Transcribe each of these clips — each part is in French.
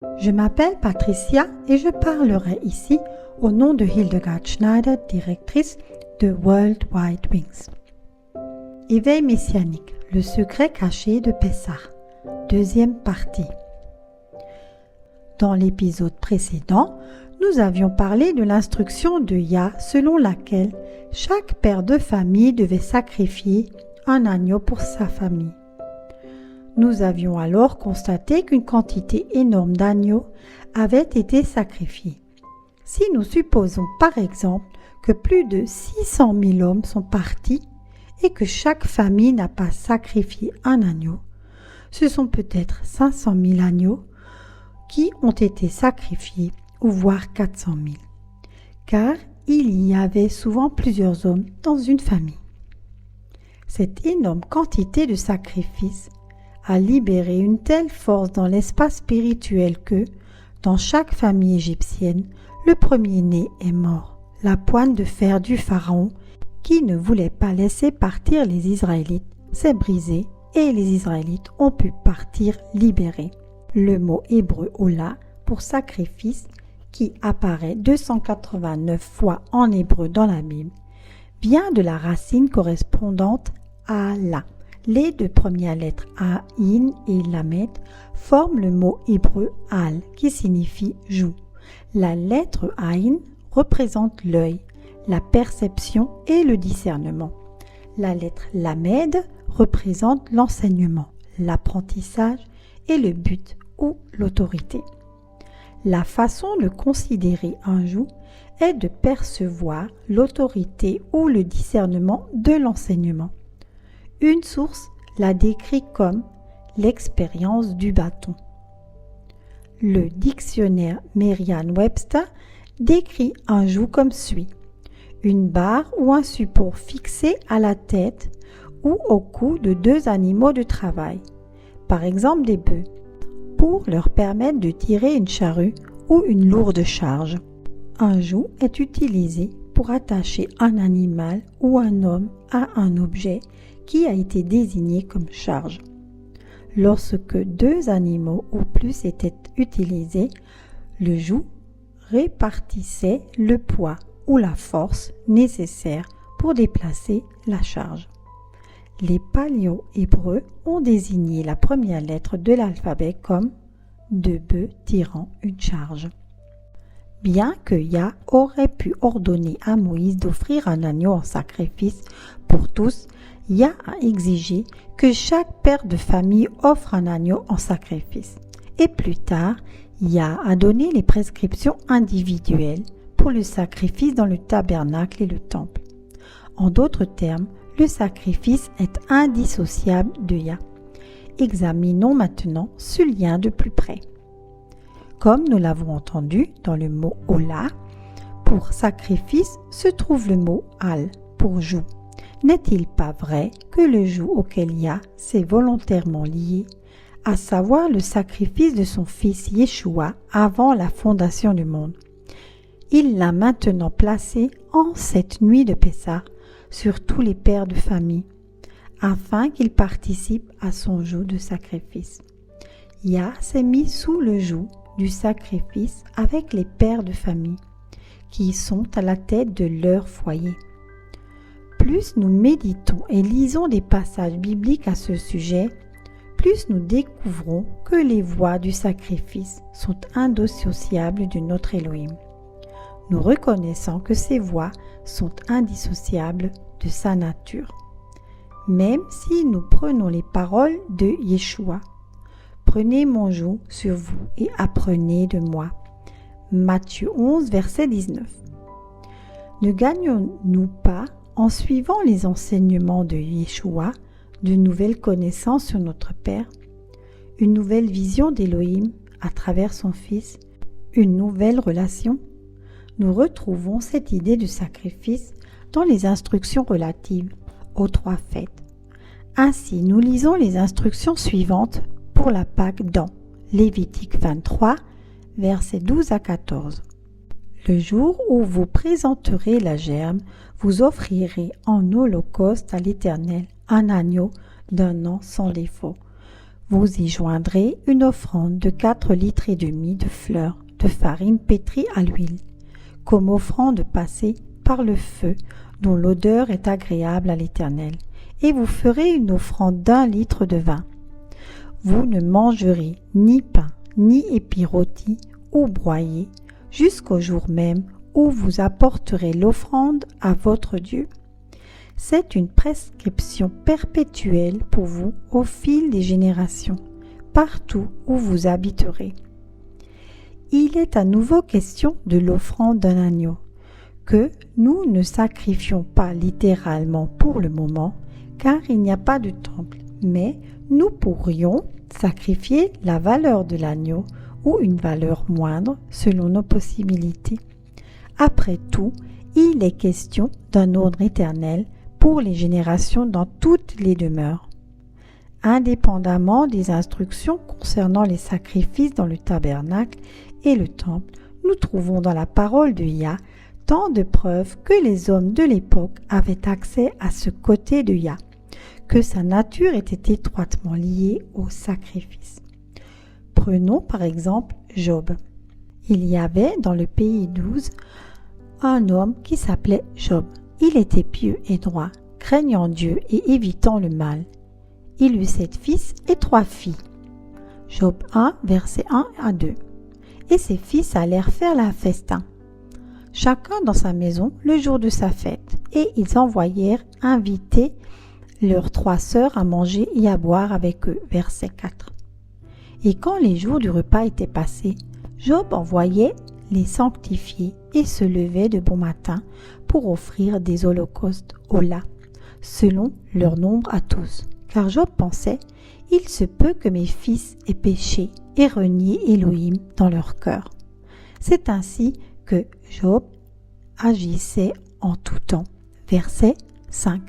Je m'appelle Patricia et je parlerai ici au nom de Hildegard Schneider, directrice de World Wide Wings. Éveil messianique, le secret caché de Pessah, deuxième partie. Dans l'épisode précédent, nous avions parlé de l'instruction de Yah selon laquelle chaque père de famille devait sacrifier un agneau pour sa famille. Nous avions alors constaté qu'une quantité énorme d'agneaux avait été sacrifiée. Si nous supposons par exemple que plus de 600 000 hommes sont partis et que chaque famille n'a pas sacrifié un agneau, ce sont peut-être 500 000 agneaux qui ont été sacrifiés, ou voire 400 000, car il y avait souvent plusieurs hommes dans une famille. Cette énorme quantité de sacrifices a libéré une telle force dans l'espace spirituel que, dans chaque famille égyptienne, le premier-né est mort, la poigne de fer du pharaon, qui ne voulait pas laisser partir les Israélites, s'est brisée et les Israélites ont pu partir libérés. Le mot hébreu Ola pour sacrifice, qui apparaît 289 fois en hébreu dans la Bible, vient de la racine correspondante à la. Les deux premières lettres Aïn et Lamed forment le mot hébreu Al, qui signifie joue. La lettre Aïn représente l'œil, la perception et le discernement. La lettre Lamed représente l'enseignement, l'apprentissage et le but ou l'autorité. La façon de considérer un joug est de percevoir l'autorité ou le discernement de l'enseignement. Une source la décrit comme l'expérience du bâton. Le dictionnaire Merriam-Webster décrit un joug comme suit: une barre ou un support fixé à la tête ou au cou de deux animaux de travail, par exemple des bœufs, pour leur permettre de tirer une charrue ou une lourde charge. Un joug est utilisé pour attacher un animal ou un homme à un objet qui a été désigné comme charge. Lorsque deux animaux ou plus étaient utilisés, le joug répartissait le poids ou la force nécessaire pour déplacer la charge. Les paléo-hébreux ont désigné la première lettre de l'alphabet comme deux bœufs tirant une charge. Bien que Yah aurait pu ordonner à Moïse d'offrir un agneau en sacrifice pour tous, Yah a exigé que chaque père de famille offre un agneau en sacrifice. Et plus tard, Yah a donné les prescriptions individuelles pour le sacrifice dans le tabernacle et le temple. En d'autres termes, le sacrifice est indissociable de Yah. Examinons maintenant ce lien de plus près. Comme nous l'avons entendu dans le mot Ola, pour sacrifice se trouve le mot Al pour joug. N'est-il pas vrai que le joug auquel Yah s'est volontairement lié, à savoir le sacrifice de son fils Yeshua avant la fondation du monde, il l'a maintenant placé en cette nuit de Pessah sur tous les pères de famille, afin qu'ils participent à son joug de sacrifice. Yah s'est mis sous le joug du sacrifice avec les pères de famille, qui sont à la tête de leur foyer. Plus nous méditons et lisons des passages bibliques à ce sujet, plus nous découvrons que les voies du sacrifice sont indissociables de notre Elohim. Nous reconnaissons que ces voies sont indissociables de sa nature. Même si nous prenons les paroles de Yeshua, « Prenez mon joug sur vous et apprenez de moi » Matthieu 11, verset 19. Ne gagnons-nous pas, en suivant les enseignements de Yeshua, de nouvelles connaissances sur notre Père, une nouvelle vision d'Elohim à travers son Fils, une nouvelle relation? Nous retrouvons cette idée de sacrifice dans les instructions relatives aux trois fêtes. Ainsi, nous lisons les instructions suivantes pour la Pâque dans Lévitique 23, versets 12 à 14. Le jour où vous présenterez la gerbe, vous offrirez en holocauste à l'Éternel un agneau d'un an sans défaut. Vous y joindrez une offrande de 4,5 litres de fleurs de farine pétrie à l'huile, comme offrande passée par le feu, dont l'odeur est agréable à l'Éternel, et vous ferez une offrande d'1 litre de vin. Vous ne mangerez ni pain, ni épis rôtis ou broyés, jusqu'au jour même où vous apporterez l'offrande à votre Dieu. C'est une prescription perpétuelle pour vous au fil des générations, partout où vous habiterez. Il est à nouveau question de l'offrande d'un agneau, que nous ne sacrifions pas littéralement pour le moment, car il n'y a pas de temple, mais nous pourrions sacrifier la valeur de l'agneau ou une valeur moindre selon nos possibilités. Après tout, il est question d'un ordre éternel pour les générations dans toutes les demeures. Indépendamment des instructions concernant les sacrifices dans le tabernacle et le temple, nous trouvons dans la parole de Yah tant de preuves que les hommes de l'époque avaient accès à ce côté de Yah, que sa nature était étroitement liée au sacrifice. Prenons par exemple Job. Il y avait dans le pays d'Ouz un homme qui s'appelait Job. Il était pieux et droit, craignant Dieu et évitant le mal. Il eut 7 fils et 3 filles. Job 1, versets 1 à 2. Et ses fils allèrent faire la festin, chacun dans sa maison le jour de sa fête, et ils envoyèrent inviter leurs 3 sœurs à manger et à boire avec eux. Verset 4. Et quand les jours du repas étaient passés, Job envoyait les sanctifier et se levait de bon matin pour offrir des holocaustes au Lah, selon leur nombre à tous. Car Job pensait, il se peut que mes fils aient péché et renié Elohim dans leur cœur. C'est ainsi que Job agissait en tout temps. Verset 5.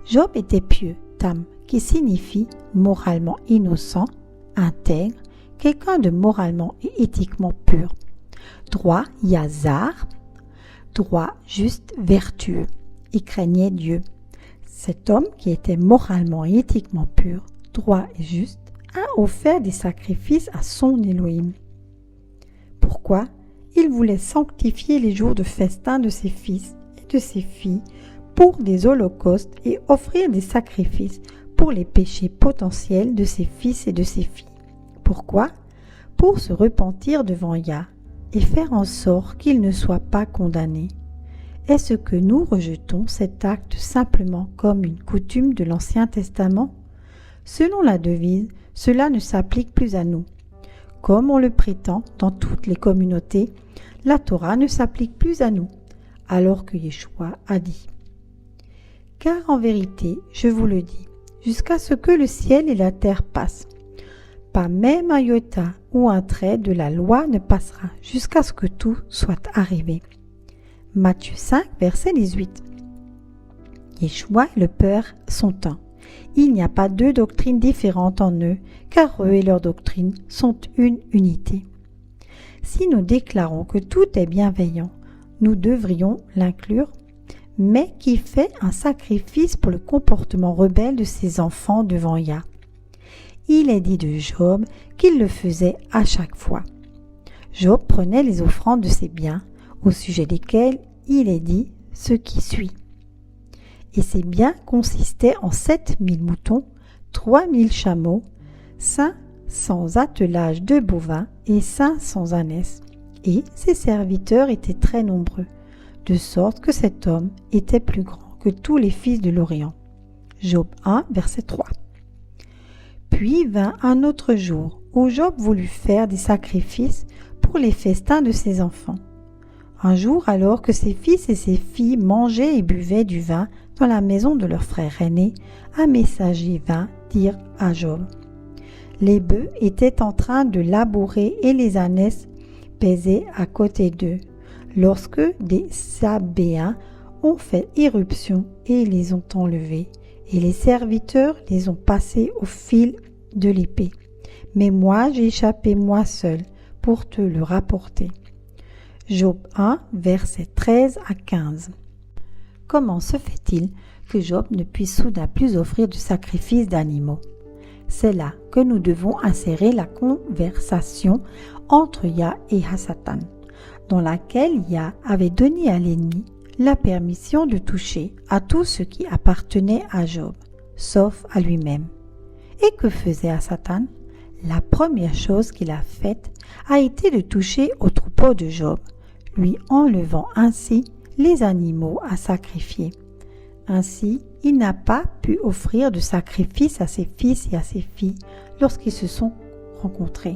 Job était pieux, tam, qui signifie moralement innocent, intègre, quelqu'un de moralement et éthiquement pur. Droit, yazar, droit, juste, vertueux. Il craignait Dieu. Cet homme qui était moralement et éthiquement pur, droit et juste, a offert des sacrifices à son Elohim. Pourquoi? Il voulait sanctifier les jours de festin de ses fils et de ses filles pour des holocaustes et offrir des sacrifices pour les péchés potentiels de ses fils et de ses filles. Pourquoi? Pour se repentir devant Yah et faire en sorte qu'il ne soit pas condamné. Est-ce que nous rejetons cet acte simplement comme une coutume de l'Ancien Testament? Selon la devise, cela ne s'applique plus à nous. Comme on le prétend dans toutes les communautés, la Torah ne s'applique plus à nous, alors que Yeshua a dit. Car en vérité, je vous le dis, jusqu'à ce que le ciel et la terre passent, pas même un iota ou un trait de la loi ne passera jusqu'à ce que tout soit arrivé. Matthieu 5, verset 18. Yeshua et le Père sont un. Il n'y a pas 2 doctrines différentes en eux, car eux et leurs doctrines sont une unité. Si nous déclarons que tout est bienveillant, nous devrions l'inclure, mais qui fait un sacrifice pour le comportement rebelle de ses enfants devant Yah. Il est dit de Job qu'il le faisait à chaque fois. Job prenait les offrandes de ses biens, au sujet desquels il est dit ce qui suit. Et ces biens consistaient en 7000 moutons, 3000 chameaux, 500 attelages de bovins et 500 ânesses. Et ses serviteurs étaient très nombreux, de sorte que cet homme était plus grand que tous les fils de l'Orient. Job 1, verset 3. Puis vint un autre jour où Job voulut faire des sacrifices pour les festins de ses enfants. Un jour alors que ses fils et ses filles mangeaient et buvaient du vin dans la maison de leur frère aîné, un messager vint dire à Job. Les bœufs étaient en train de labourer et les ânesses pesaient à côté d'eux, lorsque des Sabéens ont fait irruption et les ont enlevés, et les serviteurs les ont passés au fil de l'épée. Mais moi, j'ai échappé moi seul pour te le rapporter. Job 1, versets 13 à 15. Comment se fait-il que Job ne puisse soudain plus offrir du sacrifice d'animaux? C'est là que nous devons insérer la conversation entre Yah et Satan, dans laquelle Yah avait donné à l'ennemi la permission de toucher à tout ce qui appartenait à Job, sauf à lui-même. Et que faisait Satan? La première chose qu'il a faite a été de toucher au troupeau de Job, lui enlevant ainsi les animaux à sacrifier. Ainsi, il n'a pas pu offrir de sacrifice à ses fils et à ses filles lorsqu'ils se sont rencontrés.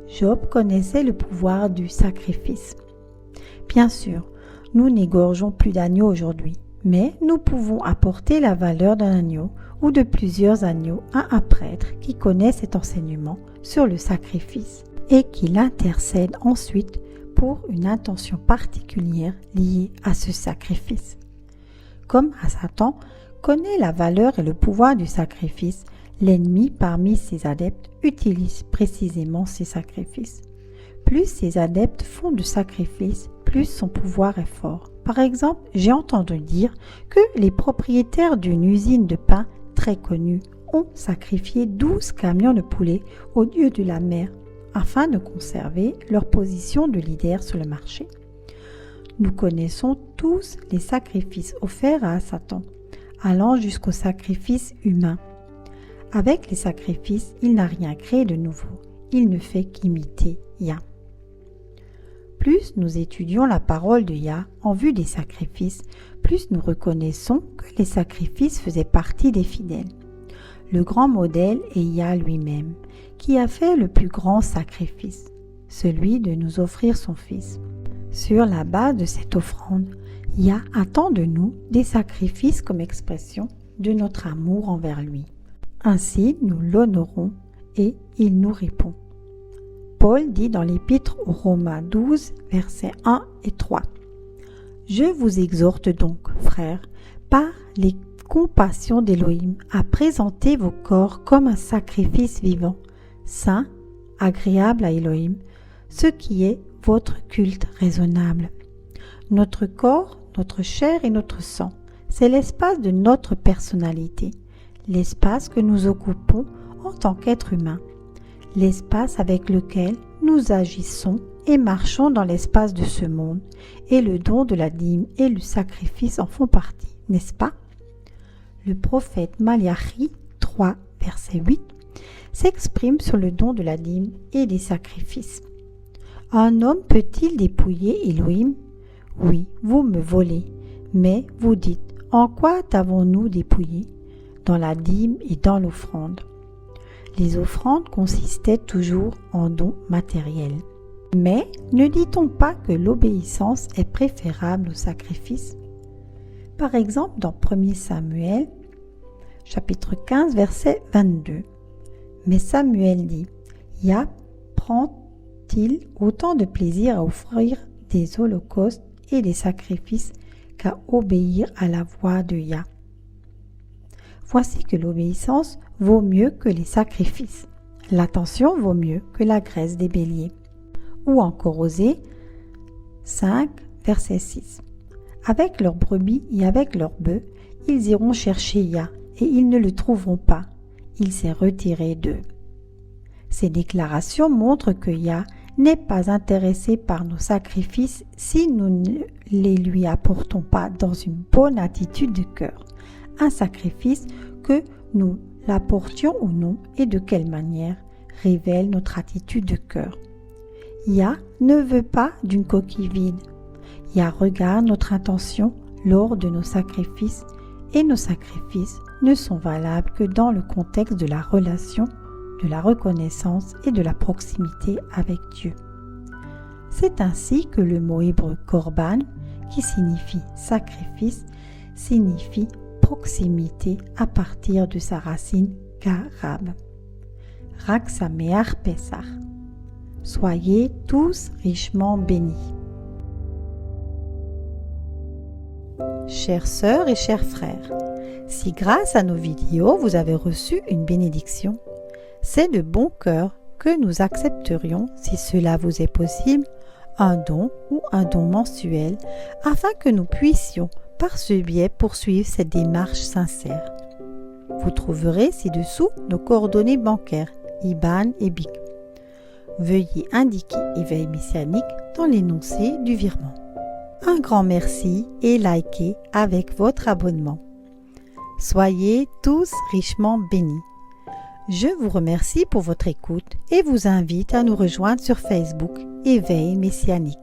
Job connaissait le pouvoir du sacrifice. Bien sûr, nous n'égorgeons plus d'agneaux aujourd'hui, mais nous pouvons apporter la valeur d'un agneau ou de plusieurs agneaux à un prêtre qui connaît cet enseignement sur le sacrifice et qui l'intercède ensuite pour une intention particulière liée à ce sacrifice. Comme Satan connaît la valeur et le pouvoir du sacrifice, l'ennemi parmi ses adeptes utilise précisément ces sacrifices. Plus ces adeptes font de sacrifices, plus son pouvoir est fort. Par exemple, j'ai entendu dire que les propriétaires d'une usine de pain très connue ont sacrifié 12 camions de poulet au dieu de la mer afin de conserver leur position de leader sur le marché. Nous connaissons tous les sacrifices offerts à Satan, allant jusqu'au sacrifice humain. Avec les sacrifices, il n'a rien créé de nouveau. Il ne fait qu'imiter Yah. Plus nous étudions la parole de Yah en vue des sacrifices, plus nous reconnaissons que les sacrifices faisaient partie des fidèles. Le grand modèle est Yah lui-même, qui a fait le plus grand sacrifice, celui de nous offrir son Fils. Sur la base de cette offrande, Yah attend de nous des sacrifices comme expression de notre amour envers lui. Ainsi, nous l'honorons et il nous répond. Paul dit dans l'Épître aux Romains 12, versets 1 et 3. « Je vous exhorte donc, frères, par les compassions d'Élohim, à présenter vos corps comme un sacrifice vivant, saint, agréable à Élohim, ce qui est votre culte raisonnable. Notre corps, notre chair et notre sang, c'est l'espace de notre personnalité, l'espace que nous occupons en tant qu'être humain, l'espace avec lequel nous agissons et marchons dans l'espace de ce monde, et le don de la dîme et le sacrifice en font partie, n'est-ce pas? Le prophète Malachi 3, verset 8, s'exprime sur le don de la dîme et des sacrifices. Un homme peut-il dépouiller Elohim? Oui, vous me volez, mais vous dites, en quoi t'avons-nous dépouillé? Dans la dîme et dans l'offrande. Les offrandes consistaient toujours en dons matériels. Mais ne dit-on pas que l'obéissance est préférable au sacrifice? Par exemple, dans 1 Samuel, chapitre 15, verset 22. Mais Samuel dit, Yah prend-il autant de plaisir à offrir des holocaustes et des sacrifices qu'à obéir à la voix de Yah? Voici que l'obéissance vaut mieux que les sacrifices. L'attention vaut mieux que la graisse des béliers. Ou encore Osée 5, verset 6. Avec leurs brebis et avec leurs bœufs, ils iront chercher Yah, et ils ne le trouveront pas. Il s'est retiré d'eux. Ces déclarations montrent que Yah n'est pas intéressé par nos sacrifices si nous ne les lui apportons pas dans une bonne attitude de cœur. Un sacrifice, que nous l'apportions ou non et de quelle manière, révèle notre attitude de cœur. Yah ne veut pas d'une coquille vide. Yah regarde notre intention lors de nos sacrifices et nos sacrifices ne sont valables que dans le contexte de la relation, de la reconnaissance et de la proximité avec Dieu. C'est ainsi que le mot hébreu korban, qui signifie sacrifice, signifie proximité à partir de sa racine karab. Chag Sameach Pesach. Soyez tous richement bénis. Chères sœurs et chers frères, si grâce à nos vidéos vous avez reçu une bénédiction, c'est de bon cœur que nous accepterions, si cela vous est possible, un don ou un don mensuel afin que nous puissions par ce biais poursuivre cette démarche sincère. Vous trouverez ci-dessous nos coordonnées bancaires, IBAN et BIC. Veuillez indiquer Éveil Messianique dans l'énoncé du virement. Un grand merci et likez avec votre abonnement. Soyez tous richement bénis. Je vous remercie pour votre écoute et vous invite à nous rejoindre sur Facebook Éveil Messianique.